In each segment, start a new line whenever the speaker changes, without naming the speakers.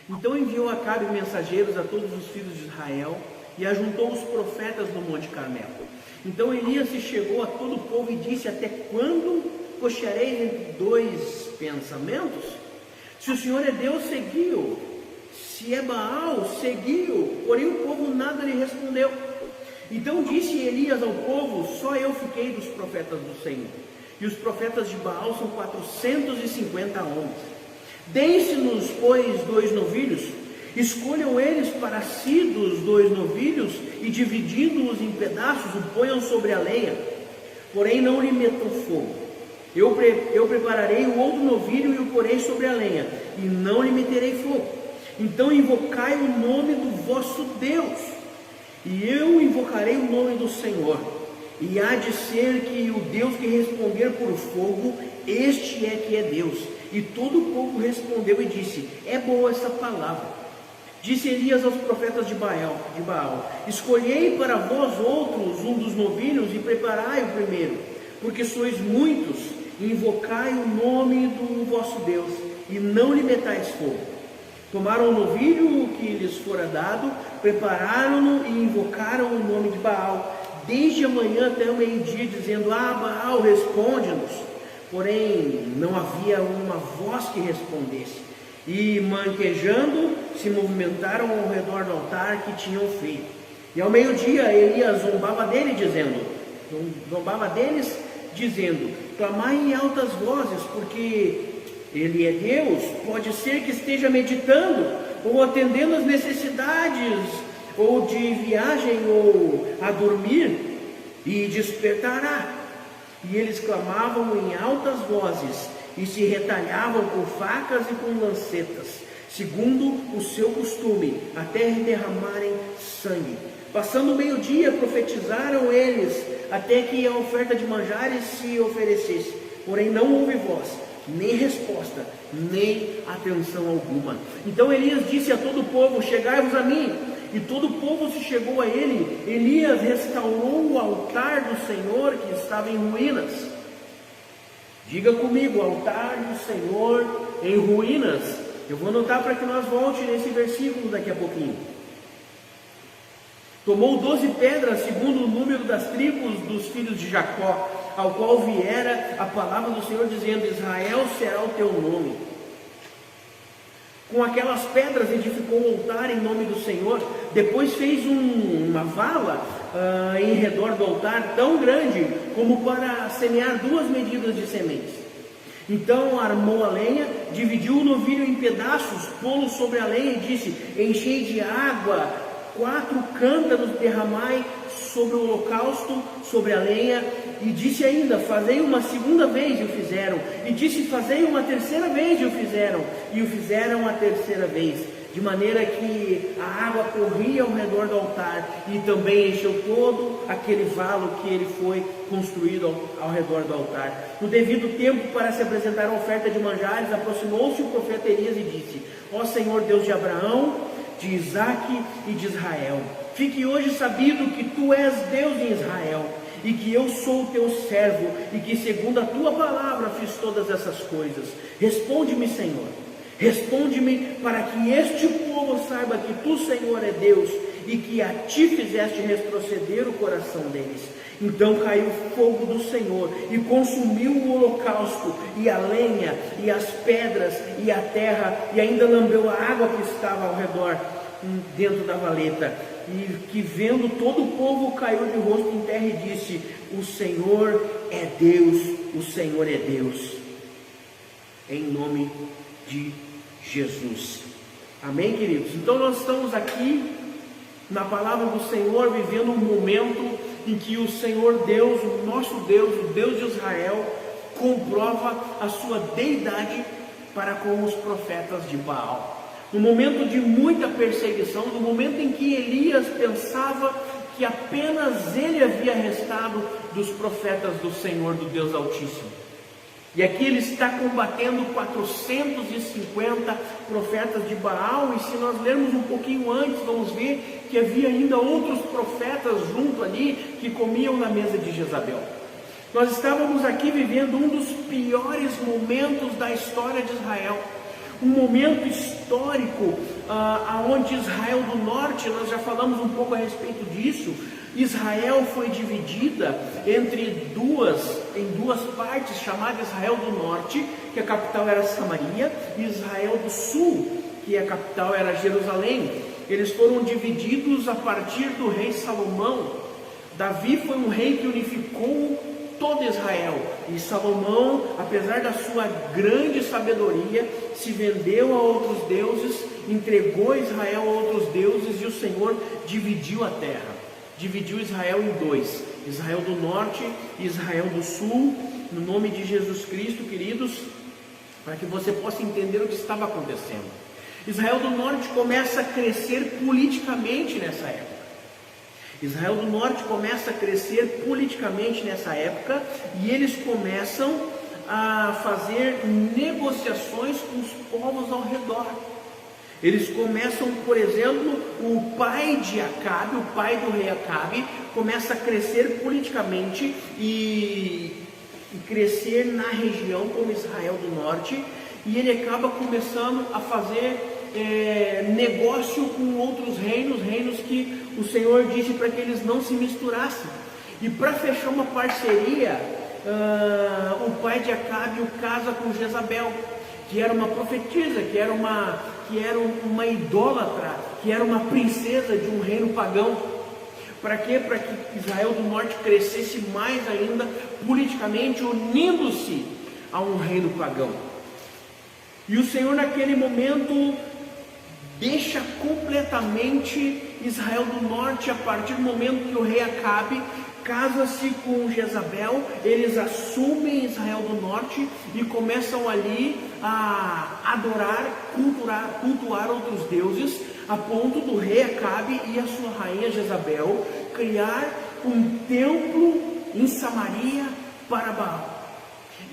Então enviou Acabe mensageiros a todos os filhos de Israel e ajuntou os profetas no Monte Carmelo. Então Elias se chegou a todo o povo e disse: até quando cocheareis entre dois pensamentos? Se o Senhor é Deus, segui-o. Se é Baal, segui-o. Porém o povo nada lhe respondeu. Então disse Elias ao povo: só eu fiquei dos profetas do Senhor, e os profetas de Baal são 450 homens. Deem-se-nos, pois, 2 novilhos, escolham eles para si dos 2 novilhos, e dividindo-os em pedaços, o ponham sobre a lenha, porém não lhe metam fogo. Eu prepararei o outro novilho e o porei sobre a lenha, e não lhe meterei fogo. Então invocai o nome do vosso Deus, e eu invocarei o nome do Senhor. E há de ser que o Deus que responder por fogo, este é que é Deus. E todo o povo respondeu e disse: é boa essa palavra. Disse Elias aos profetas de Baal: escolhei para vós outros um dos novilhos e preparai o primeiro, porque sois muitos, e invocai o nome do vosso Deus, e não lhe metais fogo. Tomaram o novilho que lhes fora dado, prepararam-no e invocaram o nome de Baal, desde a manhã até o meio-dia, dizendo: Baal, responde-nos. Porém, não havia uma voz que respondesse. E, manquejando, se movimentaram ao redor do altar que tinham feito. E ao meio-dia, Elias zombava deles, dizendo: clamai em altas vozes, porque ele é Deus. Pode ser que esteja meditando, ou atendendo às necessidades, ou de viagem, ou a dormir, e despertará. E eles clamavam em altas vozes, e se retalhavam com facas e com lancetas, segundo o seu costume, até derramarem sangue. Passando o meio-dia, profetizaram eles, até que a oferta de manjares se oferecesse. Porém não houve voz, nem resposta, nem atenção alguma. Então Elias disse a todo o povo: chegai-vos a mim. E todo o povo se chegou a ele. Elias restaurou o altar do Senhor que estava em ruínas. Diga comigo: altar do Senhor em ruínas. Eu vou anotar para que nós volte nesse versículo daqui a pouquinho. Tomou 12 pedras, segundo o número das tribos dos filhos de Jacó, ao qual viera a palavra do Senhor, dizendo: Israel será o teu nome. Com aquelas pedras edificou o altar em nome do Senhor. Depois fez uma vala em redor do altar, tão grande como para semear 2 medidas de sementes. Então armou a lenha, dividiu o novilho em pedaços, pô-lo sobre a lenha e disse: enchei de água 4 cântaros, derramai sobre o holocausto, sobre a lenha. E disse ainda: fazei uma segunda vez, e o fizeram. E disse: fazei uma terceira vez, e o fizeram. E o fizeram a terceira vez, de maneira que a água corria ao redor do altar, e também encheu todo aquele valo que ele foi construído ao redor do altar. No devido tempo, para se apresentar a oferta de manjares, aproximou-se o profeta Elias e disse: ó Senhor Deus de Abraão, de Isaque e de Israel, fique hoje sabido que tu és Deus em Israel, e que eu sou o teu servo, e que segundo a tua palavra fiz todas essas coisas. Responde-me, Senhor, responde-me, para que este povo saiba que tu, Senhor, é Deus, e que a ti fizeste retroceder o coração deles. Então caiu fogo do Senhor, e consumiu o holocausto, e a lenha, e as pedras, e a terra, e ainda lambeu a água que estava ao redor, dentro da valeta. E que vendo todo o povo, caiu de rosto em terra e disse: o Senhor é Deus, o Senhor é Deus. Em nome de Jesus. Amém, queridos? Então nós estamos aqui na palavra do Senhor, vivendo um momento em que o Senhor Deus, o nosso Deus, o Deus de Israel, comprova a sua deidade para com os profetas de Baal. No momento de muita perseguição, no momento em que Elias pensava que apenas ele havia restado dos profetas do Senhor, do Deus Altíssimo. E aqui ele está combatendo 450 profetas de Baal, e se nós lermos um pouquinho antes, vamos ver que havia ainda outros profetas junto ali, que comiam na mesa de Jezabel. Nós estávamos aqui vivendo um dos piores momentos da história de Israel. um momento histórico aonde Israel do Norte, nós já falamos um pouco a respeito disso, Israel foi dividida em duas partes, chamada Israel do Norte, que a capital era Samaria, e Israel do Sul, que a capital era Jerusalém. Eles foram divididos a partir do rei Salomão. Davi foi um rei que unificou todo Israel, e Salomão, apesar da sua grande sabedoria, se vendeu a outros deuses, entregou Israel a outros deuses, e o Senhor dividiu a terra, dividiu Israel em dois, Israel do Norte e Israel do Sul, no nome de Jesus Cristo, queridos, para que você possa entender o que estava acontecendo. Israel do Norte começa a crescer politicamente nessa época. Israel do Norte começa a crescer politicamente nessa época, e eles começam a fazer negociações com os povos ao redor. Eles começam, por exemplo, o pai de Acabe, o pai do rei Acabe, começa a crescer politicamente e crescer na região como Israel do Norte, e ele acaba começando a fazer negócio com outros reinos que o Senhor disse para que eles não se misturassem. E para fechar uma parceria, o pai de Acabe o casa com Jezabel, que era uma profetisa, que era uma idólatra, que era uma princesa de um reino pagão. Para quê? Para que Israel do Norte crescesse mais ainda politicamente, unindo-se a um reino pagão. E o Senhor naquele momento deixa completamente Israel do Norte, a partir do momento que o rei Acabe casa-se com Jezabel. Eles assumem Israel do Norte e começam ali a adorar, cultuar outros deuses, a ponto do rei Acabe e a sua rainha Jezabel criar um templo em Samaria para Baal.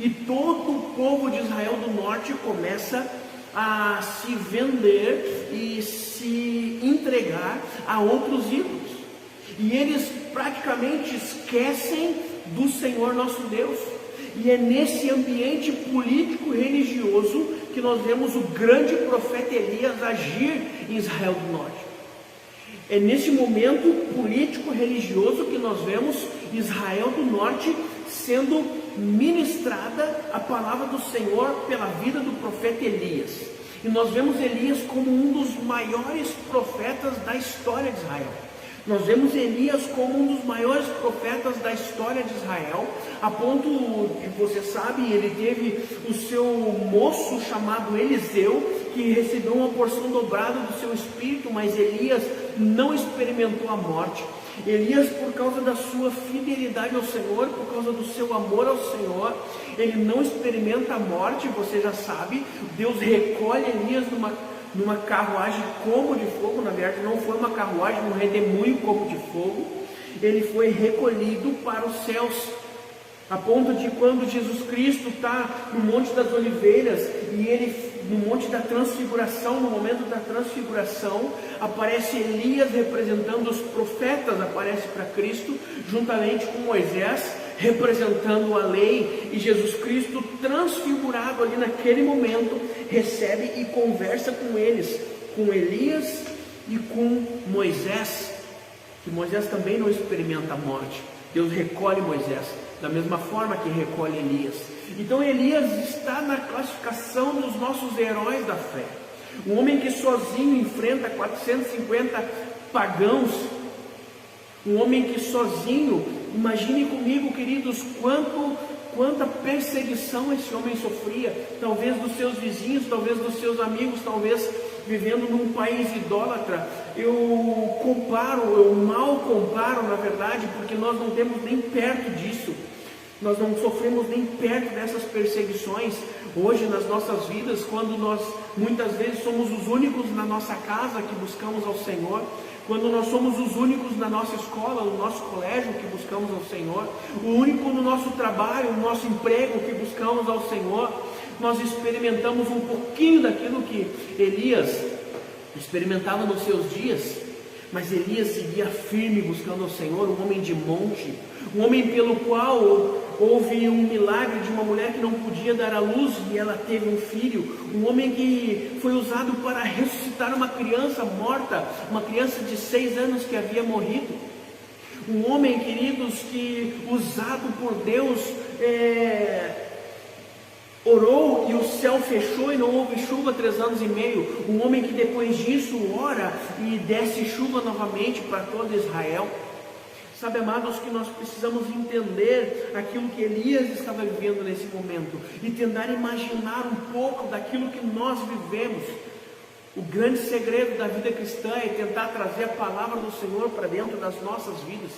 E todo o povo de Israel do Norte começa a se vender e se entregar a outros ídolos. E eles praticamente esquecem do Senhor nosso Deus. E é nesse ambiente político religioso que nós vemos o grande profeta Elias agir em Israel do Norte. É nesse momento político religioso que nós vemos Israel do Norte sendo ministrada a palavra do Senhor pela vida do profeta Elias. E nós vemos Elias como um dos maiores profetas da história de Israel. Nós vemos Elias como um dos maiores profetas da história de Israel, a ponto de, você sabe, ele teve o seu moço chamado Eliseu, que recebeu uma porção dobrada do seu espírito, mas Elias não experimentou a morte. Elias, por causa da sua fidelidade ao Senhor, por causa do seu amor ao Senhor, ele não experimenta a morte, você já sabe. Deus recolhe Elias numa carruagem como de fogo. Na verdade não foi uma carruagem, um redemoinho como de fogo. Ele foi recolhido para os céus, a ponto de quando Jesus Cristo está no Monte das Oliveiras, e ele no Monte da Transfiguração, no momento da Transfiguração, aparece Elias representando os profetas, aparece para Cristo, juntamente com Moisés, representando a lei, e Jesus Cristo transfigurado ali naquele momento, recebe e conversa com eles, com Elias e com Moisés, que Moisés também não experimenta a morte. Deus recolhe Moisés, da mesma forma que recolhe Elias. Então Elias está na classificação dos nossos heróis da fé. Um homem que sozinho enfrenta 450 pagãos. Um homem que sozinho, imagine comigo, queridos, quanta perseguição esse homem sofria. Talvez dos seus vizinhos, talvez dos seus amigos, talvez vivendo num país idólatra. Eu mal comparo, na verdade, porque nós não temos nem perto disso. Nós não sofremos nem perto dessas perseguições hoje nas nossas vidas, quando nós muitas vezes somos os únicos na nossa casa que buscamos ao Senhor, quando nós somos os únicos na nossa escola, no nosso colégio que buscamos ao Senhor, o único no nosso trabalho, no nosso emprego que buscamos ao Senhor. Nós experimentamos um pouquinho daquilo que Elias experimentava nos seus dias, mas Elias seguia firme buscando ao Senhor, um homem de monte, um homem pelo qual houve um milagre de uma mulher que não podia dar à luz e ela teve um filho. Um homem que foi usado para ressuscitar uma criança morta, uma criança de 6 anos que havia morrido. Um homem, queridos, que usado por Deus, orou e o céu fechou e não houve chuva 3 anos e meio. Um homem que depois disso ora e desce chuva novamente para todo Israel. Sabe, amados, que nós precisamos entender aquilo que Elias estava vivendo nesse momento e tentar imaginar um pouco daquilo que nós vivemos. O grande segredo da vida cristã é tentar trazer a palavra do Senhor para dentro das nossas vidas.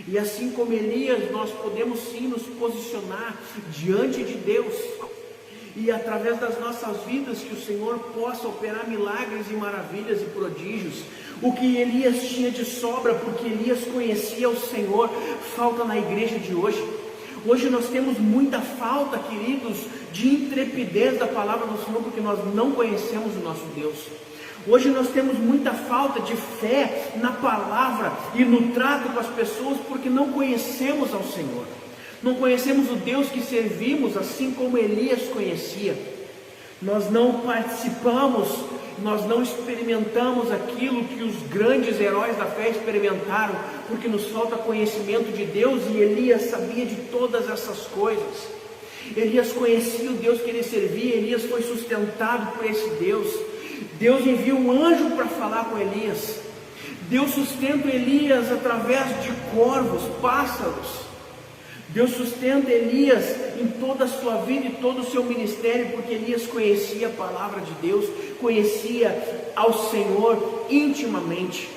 E assim como Elias, nós podemos sim nos posicionar diante de Deus e através das nossas vidas que o Senhor possa operar milagres e maravilhas e prodígios. O que Elias tinha de sobra, porque Elias conhecia o Senhor, falta na igreja de hoje. Hoje nós temos muita falta, queridos, de intrepidez da palavra do Senhor, porque nós não conhecemos o nosso Deus. Hoje nós temos muita falta de fé na palavra e no trato com as pessoas, porque não conhecemos ao Senhor. Não conhecemos o Deus que servimos, assim como Elias conhecia. Nós não participamos, nós não experimentamos aquilo que os grandes heróis da fé experimentaram, porque nos falta conhecimento de Deus, e Elias sabia de todas essas coisas. Elias conhecia o Deus que ele servia, Elias foi sustentado por esse Deus. Deus envia um anjo para falar com Elias. Deus sustenta Elias através de corvos, pássaros. Deus sustenta Elias em toda a sua vida e todo o seu ministério, porque Elias conhecia a palavra de Deus, conhecia ao Senhor intimamente.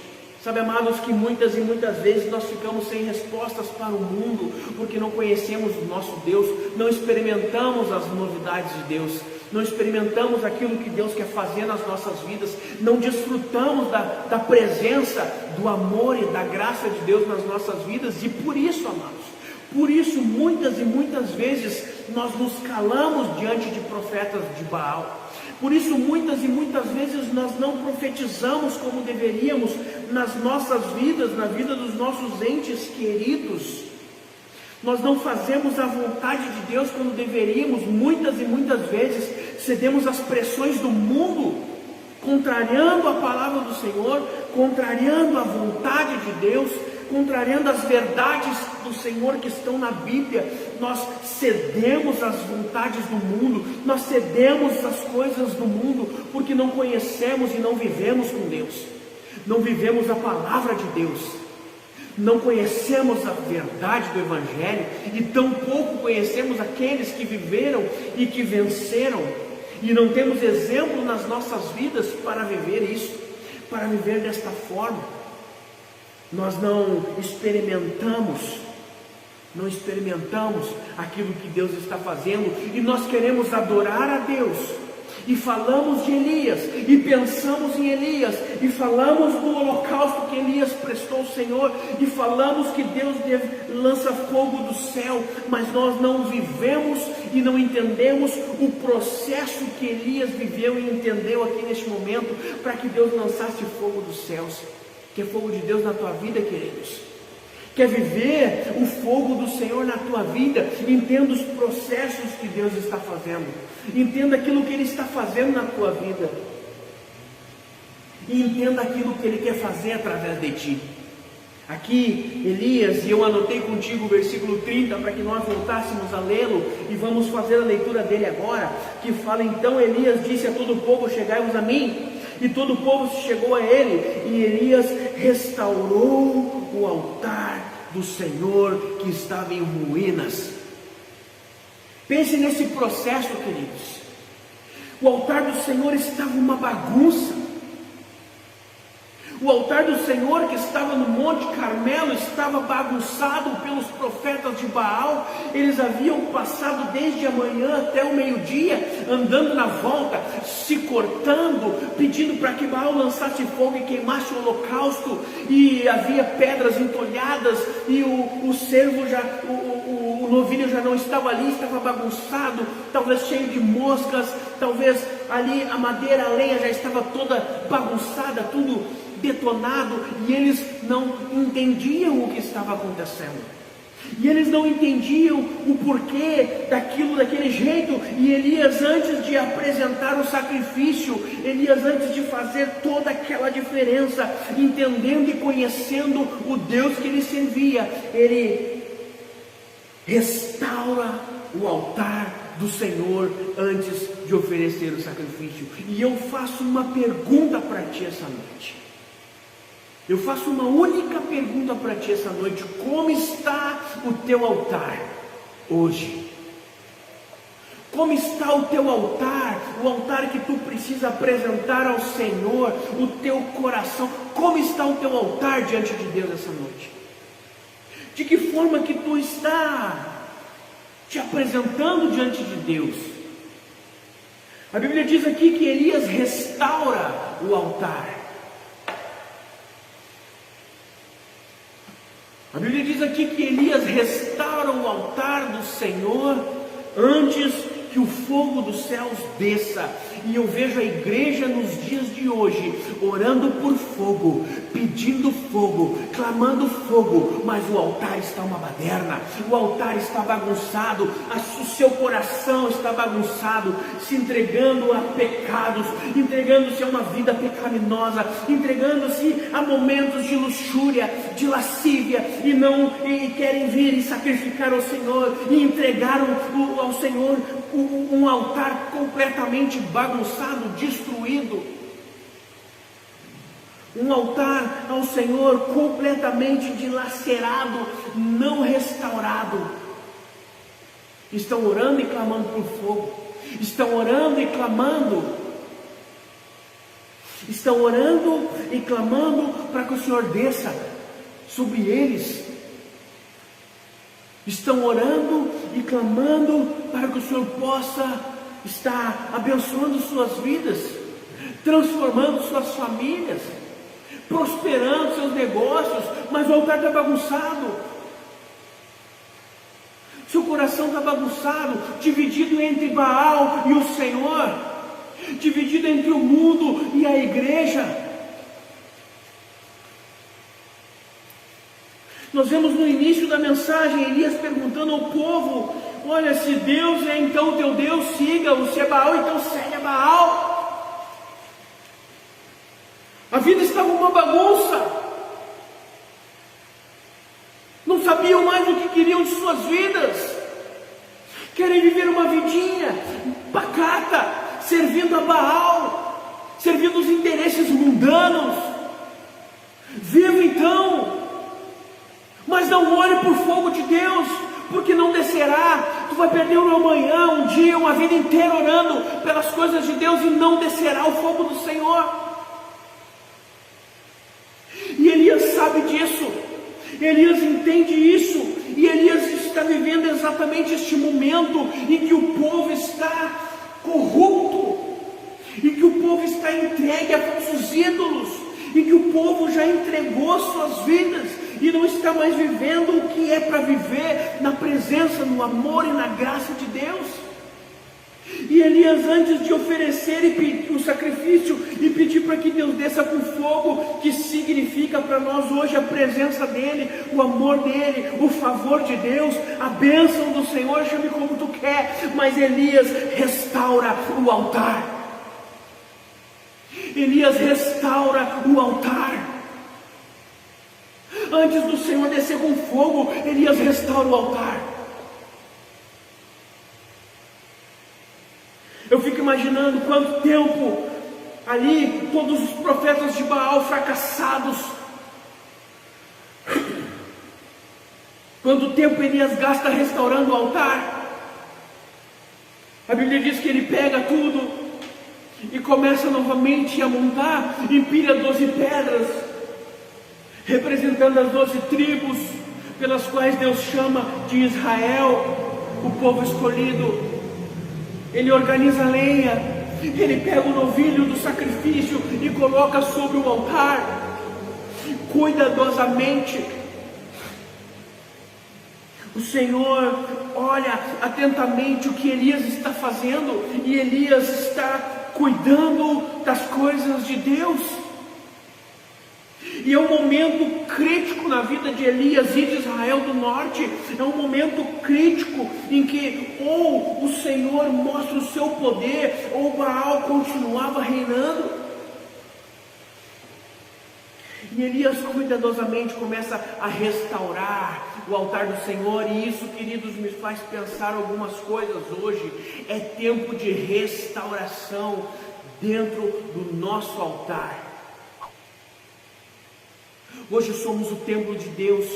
Sabe, amados, que muitas e muitas vezes nós ficamos sem respostas para o mundo, porque não conhecemos o nosso Deus, não experimentamos as novidades de Deus, não experimentamos aquilo que Deus quer fazer nas nossas vidas, não desfrutamos da presença, do amor e da graça de Deus nas nossas vidas, e por isso, amados, por isso muitas e muitas vezes nós nos calamos diante de profetas de Baal. Por isso muitas e muitas vezes nós não profetizamos como deveríamos nas nossas vidas, na vida dos nossos entes queridos. Nós não fazemos a vontade de Deus quando deveríamos. Muitas e muitas vezes cedemos às pressões do mundo, contrariando a palavra do Senhor, contrariando a vontade de Deus, contrariando as verdades do Senhor que estão na Bíblia. Nós cedemos às vontades do mundo, nós cedemos às coisas do mundo, porque não conhecemos e não vivemos com Deus, não vivemos a palavra de Deus, não conhecemos a verdade do Evangelho, e tampouco conhecemos aqueles que viveram e que venceram, e não temos exemplo nas nossas vidas para viver isso, para viver desta forma. Nós não experimentamos aquilo que Deus está fazendo, e nós queremos adorar a Deus, e falamos de Elias, e pensamos em Elias, e falamos do holocausto que Elias prestou ao Senhor, e falamos que Deus lança fogo do céu, mas nós não vivemos e não entendemos o processo que Elias viveu e entendeu aqui neste momento, para que Deus lançasse fogo dos céus. Que é fogo de Deus na tua vida, queridos? Quer viver o fogo do Senhor na tua vida? Entenda os processos que Deus está fazendo, entenda aquilo que Ele está fazendo na tua vida, e entenda aquilo que Ele quer fazer através de ti. Aqui Elias, e eu anotei contigo o versículo 30 para que nós voltássemos a lê-lo, e vamos fazer a leitura dele agora, que fala: então Elias disse a todo o povo: chegai-vos a mim. E todo o povo se chegou a ele, e Elias restaurou o altar do Senhor que estava em ruínas. Pense nesse processo, queridos. O altar do Senhor estava uma bagunça. O altar do Senhor que estava no Monte Carmelo estava bagunçado pelos profetas de Baal. Eles haviam passado desde a manhã até o meio-dia, andando na volta, se cortando, pedindo para que Baal lançasse fogo e queimasse o holocausto. E havia pedras entulhadas, e o novilho já não estava ali, estava bagunçado, talvez cheio de moscas, talvez ali a madeira, a lenha já estava toda bagunçada, tudo detonado, e eles não entendiam o que estava acontecendo. E eles não entendiam o porquê daquilo daquele jeito. E Elias, antes de apresentar o sacrifício, Elias, antes de fazer toda aquela diferença, entendendo e conhecendo o Deus que ele servia, ele restaura o altar do Senhor antes de oferecer o sacrifício. E eu faço uma pergunta para ti essa noite. Eu faço uma única pergunta para ti essa noite: como está o teu altar hoje? Como está o teu altar, o altar que tu precisa apresentar ao Senhor, o teu coração? Como está o teu altar diante de Deus essa noite? De que forma que tu está te apresentando diante de Deus? A Bíblia diz aqui que Elias restaura o altar. A Bíblia diz aqui que Elias restaura o altar do Senhor antes que o fogo dos céus desça. E eu vejo a igreja nos dias de hoje orando por fogo, pedindo fogo, clamando fogo, mas o altar está uma baderna, o altar está bagunçado, o seu coração está bagunçado, se entregando a pecados, entregando-se a uma vida pecaminosa, entregando-se a momentos de luxúria, de lascívia, e querem vir e sacrificar ao Senhor, e entregar ao Senhor um altar completamente bagunçado, destruído, um altar ao Senhor completamente dilacerado, não restaurado. Estão orando e clamando por fogo, estão orando e clamando para que o Senhor desça sobre eles. Estão orando e clamando para que o Senhor possa estar abençoando suas vidas, transformando suas famílias, prosperando seus negócios, mas o altar está bagunçado. Seu coração está bagunçado, dividido entre Baal e o Senhor, dividido entre o mundo e a igreja. Nós vemos no início da mensagem Elias perguntando ao povo: olha, se Deus é então o teu Deus, siga-o, se é Baal, então segue a Baal. A vida estava uma bagunça, não sabiam mais o que queriam de suas vidas, querem viver uma vidinha pacata, servindo a Baal, servindo os interesses mundanos. Viva então, mas não olhe por fogo de Deus, porque não descerá. Tu vai perder um amanhã, um dia, uma vida inteira orando pelas coisas de Deus e não descerá o fogo do Senhor. E Elias sabe disso, Elias entende isso, e Elias está vivendo exatamente este momento em que o povo está corrupto, em que o povo está entregue a falsos ídolos, em que o povo já entregou suas vidas e não está mais vivendo o que é para viver na presença, no amor e na graça de Deus. E Elias, antes de oferecer o sacrifício e pedir para que Deus desça com fogo, que significa para nós hoje a presença dEle, o amor dEle, o favor de Deus, a bênção do Senhor, chame como tu quer, mas Elias restaura o altar. Elias restaura o altar. Antes do Senhor descer com fogo, Elias restaura o altar. Eu fico imaginando quanto tempo ali, todos os profetas de Baal fracassados, quanto tempo Elias gasta restaurando o altar. A Bíblia diz que ele pega tudo e começa novamente a montar, empilha 12 pedras, representando as 12 tribos, pelas quais Deus chama de Israel, o povo escolhido. Ele organiza a lenha, ele pega o novilho do sacrifício e coloca sobre o altar, cuidadosamente. O Senhor olha atentamente o que Elias está fazendo, e Elias está cuidando das coisas de Deus. E é um momento crítico crítico na vida de Elias e de Israel do norte. É um momento crítico em que ou o Senhor mostra o seu poder, ou Baal continuava reinando. E Elias cuidadosamente começa a restaurar o altar do Senhor. E isso, queridos, me faz pensar algumas coisas hoje. É tempo de restauração dentro do nosso altar. Hoje somos o templo de Deus.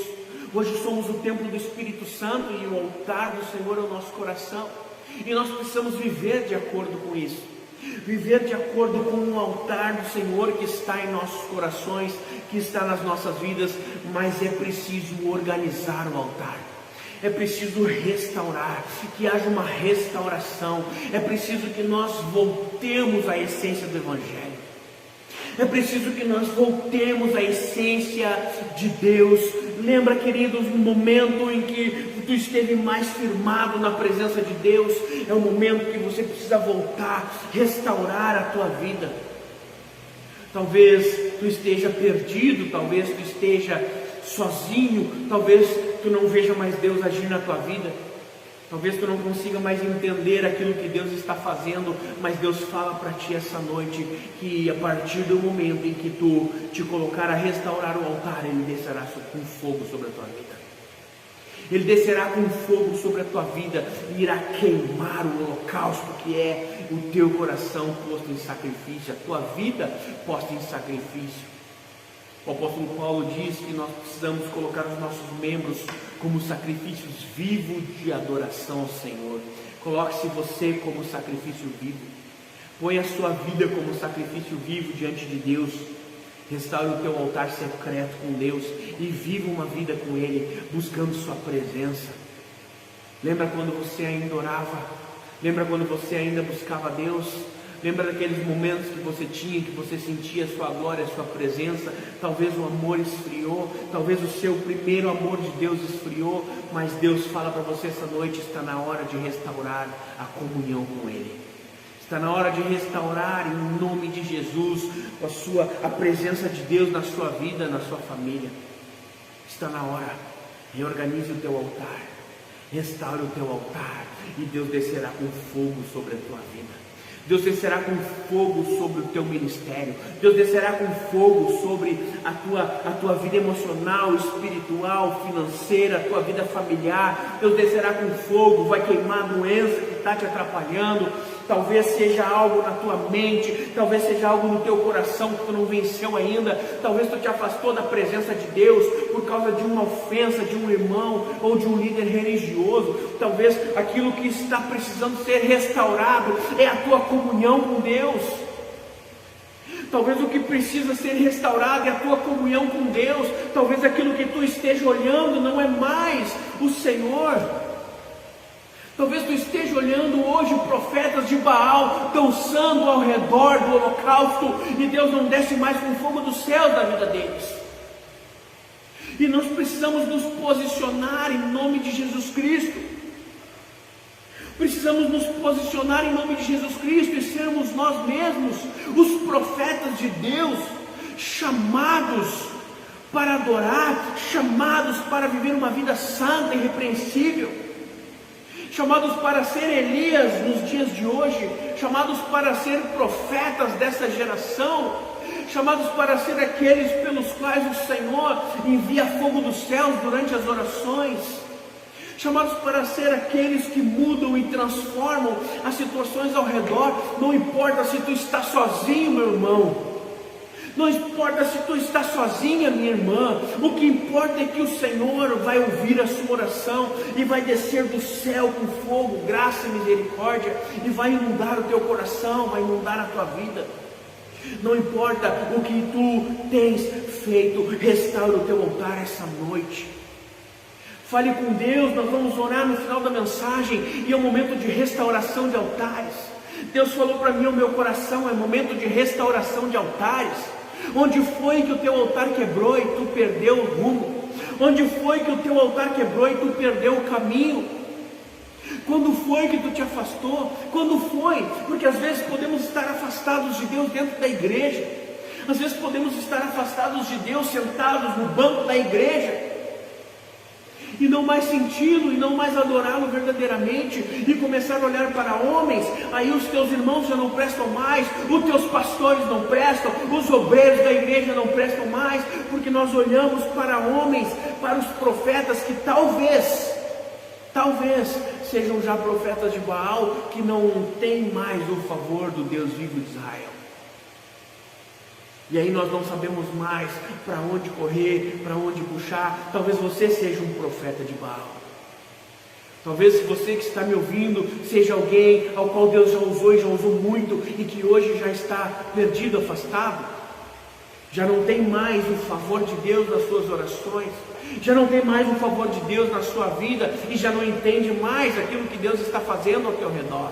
Hoje somos o templo do Espírito Santo. E o altar do Senhor é o nosso coração. E nós precisamos viver de acordo com isso. Viver de acordo com o altar do Senhor que está em nossos corações, que está nas nossas vidas. Mas é preciso organizar o altar. É preciso restaurar, que haja uma restauração. É preciso que nós voltemos à essência do Evangelho. É preciso que nós voltemos à essência de Deus. Lembra, queridos, no momento em que tu esteve mais firmado na presença de Deus, é o momento que você precisa voltar, restaurar a tua vida. Talvez tu esteja perdido, talvez tu esteja sozinho, talvez tu não veja mais Deus agir na tua vida. Talvez tu não consiga mais entender aquilo que Deus está fazendo, mas Deus fala para ti essa noite que a partir do momento em que tu te colocar a restaurar o altar, Ele descerá com fogo sobre a tua vida. Ele descerá com fogo sobre a tua vida e irá queimar o holocausto que é o teu coração posto em sacrifício, a tua vida posta em sacrifício. O apóstolo Paulo diz que nós precisamos colocar os nossos membros como sacrifícios vivos de adoração ao Senhor. Coloque-se você como sacrifício vivo. Põe a sua vida como sacrifício vivo diante de Deus. Restaure o teu altar secreto com Deus e viva uma vida com Ele, buscando sua presença. Lembra quando você ainda orava? Lembra quando você ainda buscava Deus? Lembra daqueles momentos que você tinha, que você sentia a sua glória, a sua presença? Talvez o amor esfriou, talvez o seu primeiro amor de Deus esfriou, mas Deus fala para você essa noite: está na hora de restaurar a comunhão com Ele. Está na hora de restaurar em nome de Jesus a presença de Deus na sua vida, na sua família. Está na hora. Reorganize o teu altar, restaure o teu altar e Deus descerá com fogo sobre a tua vida. Deus descerá com fogo sobre o teu ministério. Deus descerá com fogo sobre a tua vida emocional, espiritual, financeira, a tua vida familiar. Deus descerá com fogo, vai queimar a doença que está te atrapalhando. Talvez seja algo na tua mente, talvez seja algo no teu coração que tu não venceu ainda. Talvez tu te afastou da presença de Deus por causa de uma ofensa de um irmão ou de um líder religioso. Talvez aquilo que está precisando ser restaurado é a tua comunhão com Deus. Talvez o que precisa ser restaurado é a tua comunhão com Deus. Talvez aquilo que tu esteja olhando não é mais o Senhor. Talvez tu esteja olhando hoje profetas de Baal dançando ao redor do holocausto e Deus não desce mais com fogo do céu da vida deles. E nós precisamos nos posicionar em nome de Jesus Cristo. Precisamos nos posicionar em nome de Jesus Cristo e sermos nós mesmos os profetas de Deus, chamados para adorar, chamados para viver uma vida santa e irrepreensível. Chamados para ser Elias nos dias de hoje, chamados para ser profetas dessa geração, chamados para ser aqueles pelos quais o Senhor envia fogo dos céus durante as orações, chamados para ser aqueles que mudam e transformam as situações ao redor. Não importa se tu está sozinho, meu irmão. Não importa se tu está sozinha, minha irmã. O que importa é que o Senhor vai ouvir a sua oração e vai descer do céu com fogo, graça e misericórdia, e vai inundar o teu coração, vai inundar a tua vida. Não importa o que tu tens feito, restaura o teu altar essa noite. Fale com Deus. Nós vamos orar no final da mensagem e é um momento de restauração de altares. Deus falou para mim ao meu coração: é momento de restauração de altares. Onde foi que o teu altar quebrou e tu perdeu o rumo? Onde foi que o teu altar quebrou e tu perdeu o caminho? Quando foi que tu te afastou? Quando foi? Porque às vezes podemos estar afastados de Deus dentro da igreja. Às vezes podemos estar afastados de Deus, sentados no banco da igreja, e não mais senti-lo, e não mais adorá-lo verdadeiramente, e começar a olhar para homens. Aí os teus irmãos já não prestam mais, os teus pastores não prestam, os obreiros da igreja não prestam mais, porque nós olhamos para homens, para os profetas que talvez sejam já profetas de Baal, que não têm mais o favor do Deus vivo de Israel. E aí nós não sabemos mais para onde correr, para onde puxar. Talvez você seja um profeta de Baal. Talvez você que está me ouvindo seja alguém ao qual Deus já usou e já usou muito, e que hoje já está perdido, afastado. Já não tem mais o favor de Deus nas suas orações, já não tem mais o favor de Deus na sua vida, e já não entende mais aquilo que Deus está fazendo ao teu redor.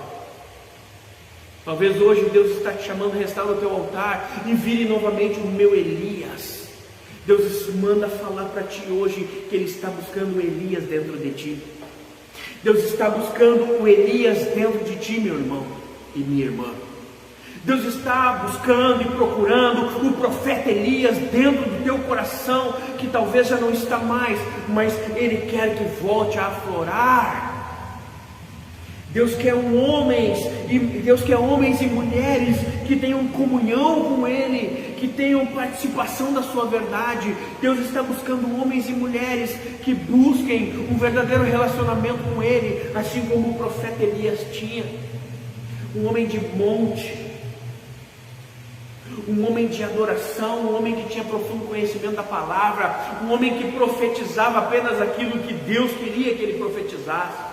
Talvez hoje Deus está te chamando a restaurar o teu altar e vire novamente o meu Elias. Deus manda falar para ti hoje que Ele está buscando o Elias dentro de ti. Deus está buscando o Elias dentro de ti, meu irmão e minha irmã. Deus está buscando e procurando o profeta Elias dentro do teu coração, que talvez já não está mais, mas Ele quer que volte a aflorar. Deus quer homens e mulheres que tenham comunhão com Ele, que tenham participação da sua verdade. Deus está buscando homens e mulheres que busquem um verdadeiro relacionamento com Ele, assim como o profeta Elias tinha. Um homem de monte, um homem de adoração, um homem que tinha profundo conhecimento da palavra, um homem que profetizava apenas aquilo que Deus queria que ele profetizasse.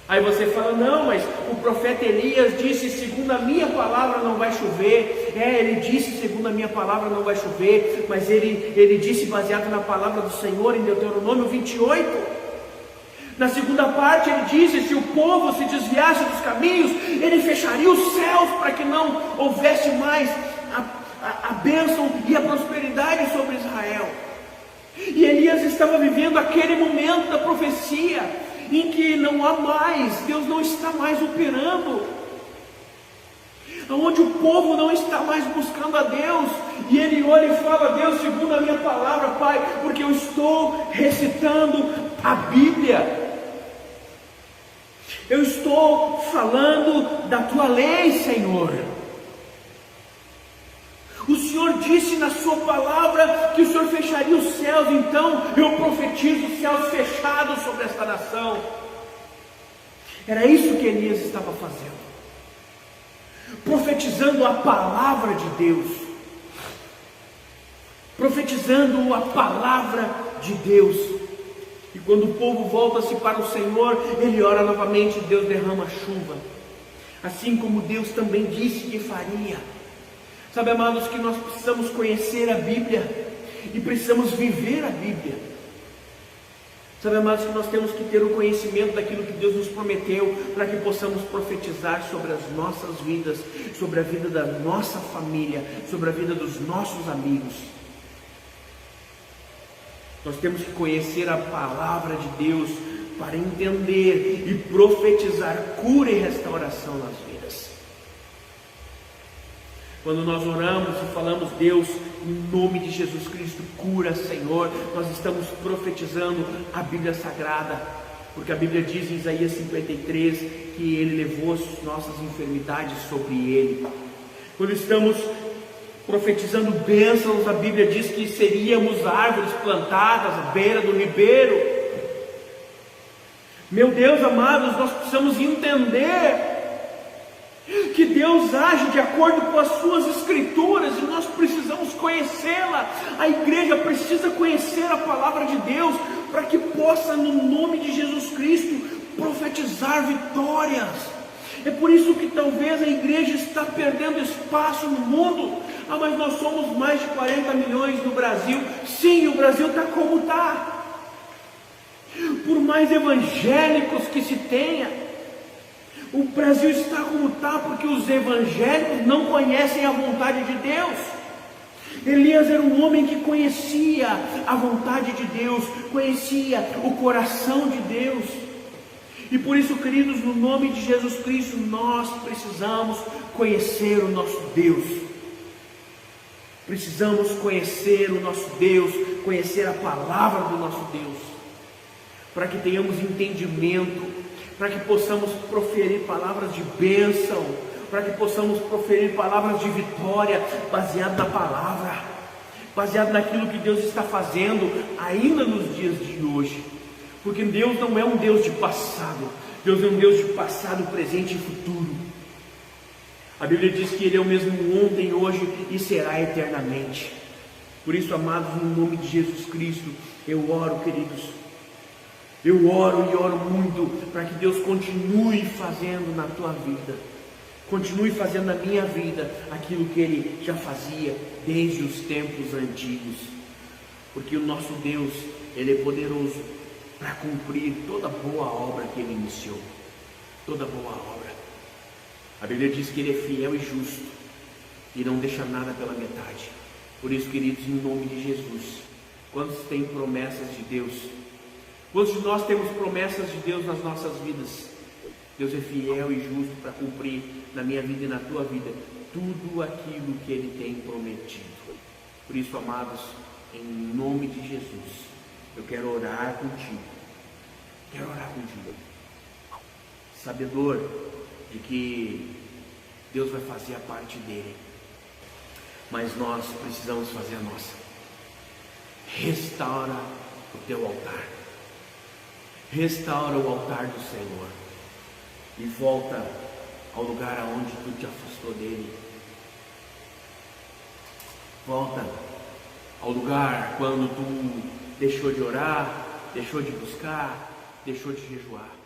Aí você fala, não, mas o profeta Elias disse, segundo a minha palavra não vai chover. Ele disse, segundo a minha palavra não vai chover, mas ele disse baseado na palavra do Senhor em Deuteronômio 28. Na segunda parte ele disse, se o povo se desviasse dos caminhos, ele fecharia os céus para que não houvesse mais a bênção e a prosperidade sobre Israel. E Elias estava vivendo aquele momento da profecia, em que não há mais, Deus não está mais operando, onde o povo não está mais buscando a Deus, e ele olha e fala, Deus, segundo a minha palavra, Pai, porque eu estou recitando a Bíblia, eu estou falando da tua lei, Senhor. O Senhor disse na sua palavra que o Senhor fecharia os céus, então eu profetizo os céus fechados sobre esta nação. Era isso que Elias estava fazendo, profetizando a palavra de Deus, profetizando a palavra de Deus. E quando o povo volta-se para o Senhor, ele ora novamente e Deus derrama chuva, assim como Deus também disse que faria. Sabe, amados, que nós precisamos conhecer a Bíblia e precisamos viver a Bíblia. Sabe, amados, que nós temos que ter o conhecimento daquilo que Deus nos prometeu, para que possamos profetizar sobre as nossas vidas, sobre a vida da nossa família, sobre a vida dos nossos amigos. Nós temos que conhecer a palavra de Deus para entender e profetizar cura e restauração nas vidas. Quando nós oramos e falamos, Deus, em nome de Jesus Cristo, cura, Senhor, nós estamos profetizando a Bíblia Sagrada, porque a Bíblia diz em Isaías 53 que Ele levou as nossas enfermidades sobre Ele. Quando estamos profetizando bênçãos, a Bíblia diz que seríamos árvores plantadas à beira do ribeiro. Meu Deus, amados, nós precisamos entender que Deus age de acordo com as suas escrituras, e nós precisamos conhecê-la. A igreja precisa conhecer a palavra de Deus, para que possa, no nome de Jesus Cristo, profetizar vitórias. É por isso que talvez a igreja está perdendo espaço no mundo. Mas nós somos mais de 40 milhões no Brasil. Sim, o Brasil está como está. Por mais evangélicos que se tenha, o Brasil está como está, porque os evangélicos não conhecem a vontade de Deus. Elias era um homem que conhecia a vontade de Deus, conhecia o coração de Deus. E por isso, queridos, no nome de Jesus Cristo, nós precisamos conhecer o nosso Deus. Precisamos conhecer o nosso Deus, conhecer a palavra do nosso Deus, para que tenhamos entendimento, para que possamos proferir palavras de bênção, para que possamos proferir palavras de vitória, baseado na palavra, baseado naquilo que Deus está fazendo ainda nos dias de hoje, porque Deus não é um Deus de passado, Deus é um Deus de passado, presente e futuro. A Bíblia diz que Ele é o mesmo ontem, hoje e será eternamente. Por isso, amados, no nome de Jesus Cristo, eu oro, queridos, eu oro e oro muito para que Deus continue fazendo na tua vida, continue fazendo na minha vida aquilo que Ele já fazia desde os tempos antigos, porque o nosso Deus, Ele é poderoso para cumprir toda boa obra que Ele iniciou, toda boa obra. A Bíblia diz que Ele é fiel e justo e não deixa nada pela metade. Por isso, queridos, em nome de Jesus, quantos têm promessas de Deus? Quantos de nós temos promessas de Deus nas nossas vidas? Deus é fiel e justo para cumprir na minha vida e na tua vida tudo aquilo que Ele tem prometido. Por isso, amados, em nome de Jesus, eu quero orar contigo. Quero orar contigo, sabedor de que Deus vai fazer a parte dele, mas nós precisamos fazer a nossa. Restaura o teu altar, restaura o altar do Senhor e volta ao lugar aonde tu te afastou dele. Volta ao lugar quando tu deixou de orar, deixou de buscar, deixou de jejuar.